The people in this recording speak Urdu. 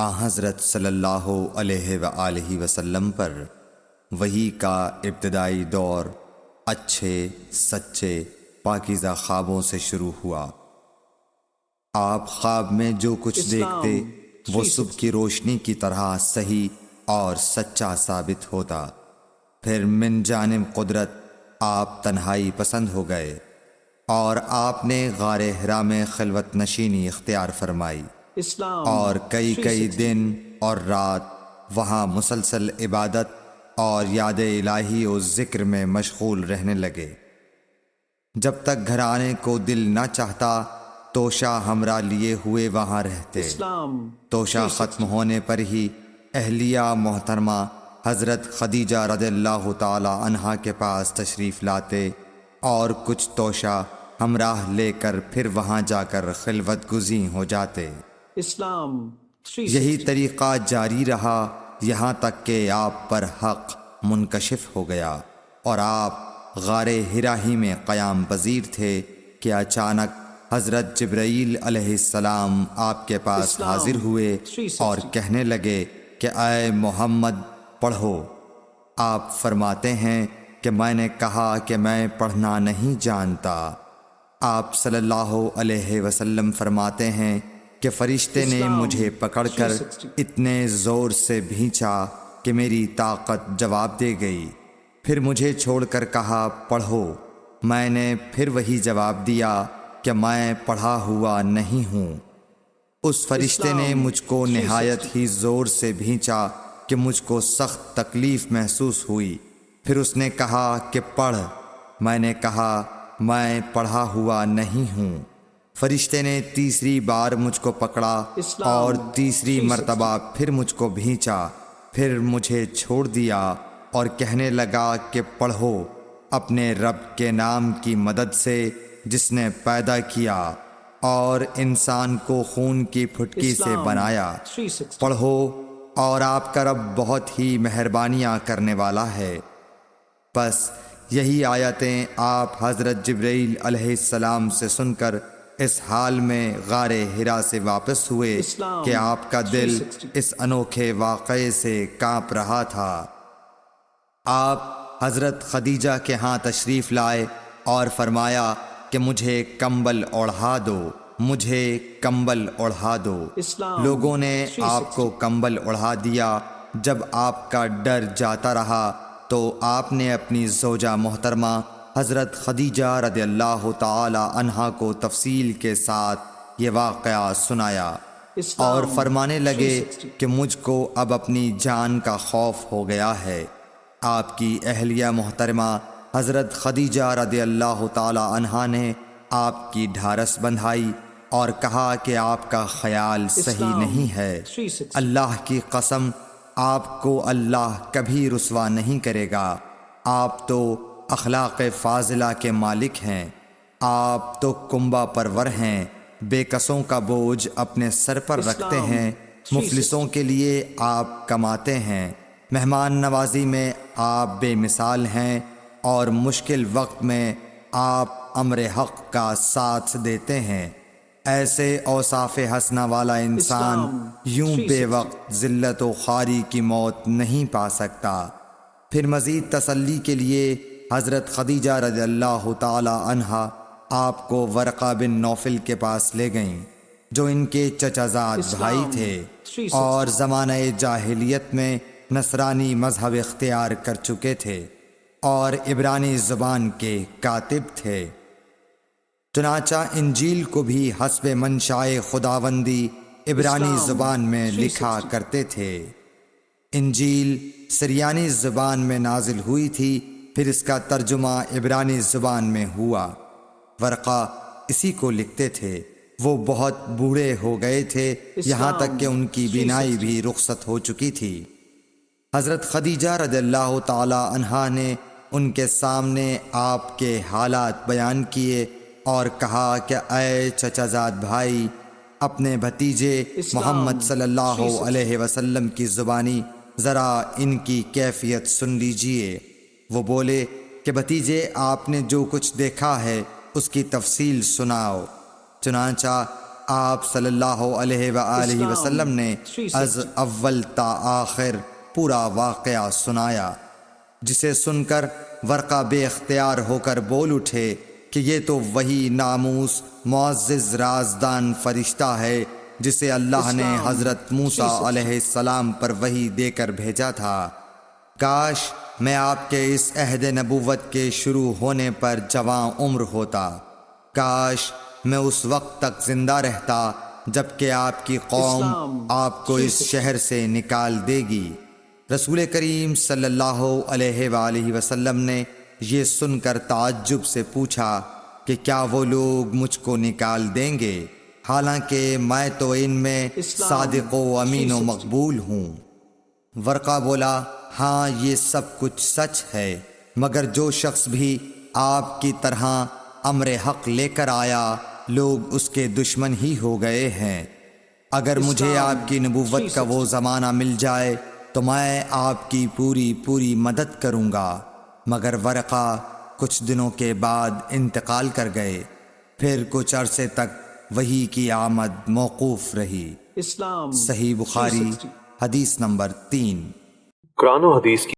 حضرت صلی اللہ علیہ وآلہ وسلم پر وحی کا ابتدائی دور اچھے سچے پاکیزہ خوابوں سے شروع ہوا۔ آپ خواب میں جو کچھ دیکھتے وہ صبح کی روشنی کی طرح صحیح اور سچا ثابت ہوتا۔ پھر من جانب قدرت آپ تنہائی پسند ہو گئے اور آپ نے غار حرا میں خلوت نشینی اختیار فرمائی اور کئی دن اور رات وہاں مسلسل عبادت اور یاد الہی و ذکر میں مشغول رہنے لگے۔ جب تک گھر آنے کو دل نہ چاہتا توشہ ہمراہ لیے ہوئے وہاں رہتے۔ توشہ ختم ہونے پر ہی اہلیہ محترمہ حضرت خدیجہ رضی اللہ تعالی عنہا کے پاس تشریف لاتے اور کچھ توشہ ہمراہ لے کر پھر وہاں جا کر خلوت گزین ہو جاتے۔ یہی طریقہ جاری رہا یہاں تک کہ آپ پر حق منکشف ہو گیا اور آپ غار حرا ہی میں قیام پذیر تھے کہ اچانک حضرت جبرائیل علیہ السلام آپ کے پاس حاضر ہوئے اور کہنے لگے کہ اے محمد پڑھو۔ آپ فرماتے ہیں کہ میں نے کہا کہ میں پڑھنا نہیں جانتا۔ آپ صلی اللہ علیہ وسلم فرماتے ہیں کہ فرشتے نے مجھے پکڑ کر اتنے زور سے بھینچا کہ میری طاقت جواب دے گئی۔ پھر مجھے چھوڑ کر کہا پڑھو۔ میں نے پھر وہی جواب دیا کہ میں پڑھا ہوا نہیں ہوں۔ اس فرشتے نے مجھ کو نہایت ہی زور سے بھینچا کہ مجھ کو سخت تکلیف محسوس ہوئی۔ پھر اس نے کہا کہ پڑھ۔ میں نے کہا میں پڑھا ہوا نہیں ہوں۔ فرشتے نے تیسری بار مجھ کو پکڑا اور تیسری مرتبہ پھر مجھ کو بھینچا۔ پھر مجھے چھوڑ دیا اور کہنے لگا کہ پڑھو اپنے رب کے نام کی مدد سے جس نے پیدا کیا اور انسان کو خون کی پھٹکی سے بنایا۔ پڑھو اور آپ کا رب بہت ہی مہربانیاں کرنے والا ہے۔ بس یہی آیتیں آپ حضرت جبرائیل علیہ السلام سے سن کر اس حال میں غار حرا سے واپس ہوئے کہ آپ کا دل اس انوکھے واقعے سے کانپ رہا تھا۔ آپ حضرت خدیجہ کے ہاں تشریف لائے اور فرمایا کہ مجھے کمبل اوڑھا دو، مجھے کمبل اوڑھا دو۔ لوگوں نے آپ کو کمبل اوڑھا دیا۔ جب آپ کا ڈر جاتا رہا تو آپ نے اپنی زوجہ محترمہ حضرت خدیجہ رضی اللہ تعالی عنہا کو تفصیل کے ساتھ یہ واقعہ سنایا اور فرمانے لگے کہ مجھ کو اب اپنی جان کا خوف ہو گیا ہے۔ آپ کی اہلیہ محترمہ حضرت خدیجہ رضی اللہ تعالی عنہا نے آپ کی ڈھارس بندھائی اور کہا کہ آپ کا خیال صحیح نہیں ہے۔ اللہ کی قسم آپ کو اللہ کبھی رسوا نہیں کرے گا۔ آپ تو اخلاق فاضلہ کے مالک ہیں۔ آپ تو کنبہ پرور ہیں، بے کسوں کا بوجھ اپنے سر پر رکھتے ہیں، مفلسوں کے لیے آپ کماتے ہیں، مہمان نوازی میں آپ بے مثال ہیں اور مشکل وقت میں آپ امر حق کا ساتھ دیتے ہیں۔ ایسے اوصاف حسنہ والا انسان یوں بے وقت ذلت و خواری کی موت نہیں پا سکتا۔ پھر مزید تسلی کے لیے حضرت خدیجہ رضی اللہ تعالی عنہا آپ کو ورقہ بن نوفل کے پاس لے گئیں جو ان کے چچا زاد بھائی تھے اور زمانہ جاہلیت میں نصرانی مذہب اختیار کر چکے تھے اور عبرانی زبان کے کاتب تھے۔ چنانچہ انجیل کو بھی حسب منشائے خداوندی عبرانی زبان میں لکھا کرتے تھے۔ انجیل سریانی زبان میں نازل ہوئی تھی، پھر اس کا ترجمہ عبرانی زبان میں ہوا۔ ورقہ اسی کو لکھتے تھے۔ وہ بہت بوڑھے ہو گئے تھے، یہاں تک کہ ان کی بینائی بھی رخصت ہو چکی تھی۔ حضرت خدیجہ رضی اللہ تعالی عنہا نے ان کے سامنے آپ کے حالات بیان کیے اور کہا کہ اے چچا زاد بھائی، اپنے بھتیجے محمد صلی اللہ علیہ وسلم کی زبانی ذرا ان کی کیفیت سن لیجئے۔ وہ بولے کہ بھتیجے آپ نے جو کچھ دیکھا ہے اس کی تفصیل سناؤ۔ چنانچہ آپ صلی اللہ علیہ وآلہ وسلم نے از اول تا آخر پورا واقعہ سنایا، جسے سن کر ورقہ بے اختیار ہو کر بول اٹھے کہ یہ تو وہی ناموس معزز رازدان فرشتہ ہے جسے اللہ نے حضرت موسیٰ علیہ السلام پر وحی دے کر بھیجا تھا۔ کاش میں آپ کے اس عہد نبوت کے شروع ہونے پر جواں عمر ہوتا، کاش میں اس وقت تک زندہ رہتا جب کہ آپ کی قوم آپ کو اس شہر سے نکال دے گی۔ رسول کریم صلی اللہ علیہ وآلہ وسلم نے یہ سن کر تعجب سے پوچھا کہ کیا وہ لوگ مجھ کو نکال دیں گے، حالانکہ میں تو ان میں صادق و امین و مقبول ہوں؟ ورقہ بولا، ہاں یہ سب کچھ سچ ہے، مگر جو شخص بھی آپ کی طرح امر حق لے کر آیا لوگ اس کے دشمن ہی ہو گئے ہیں۔ اگر مجھے آپ کی نبوت کا وہ زمانہ مل جائے تو میں آپ کی پوری مدد کروں گا، مگر ورقہ کچھ دنوں کے بعد انتقال کر گئے، پھر کچھ عرصے تک وحی کی آمد موقوف رہی۔ صحیح بخاری حدیث نمبر 3۔ قرآن و حدیث کی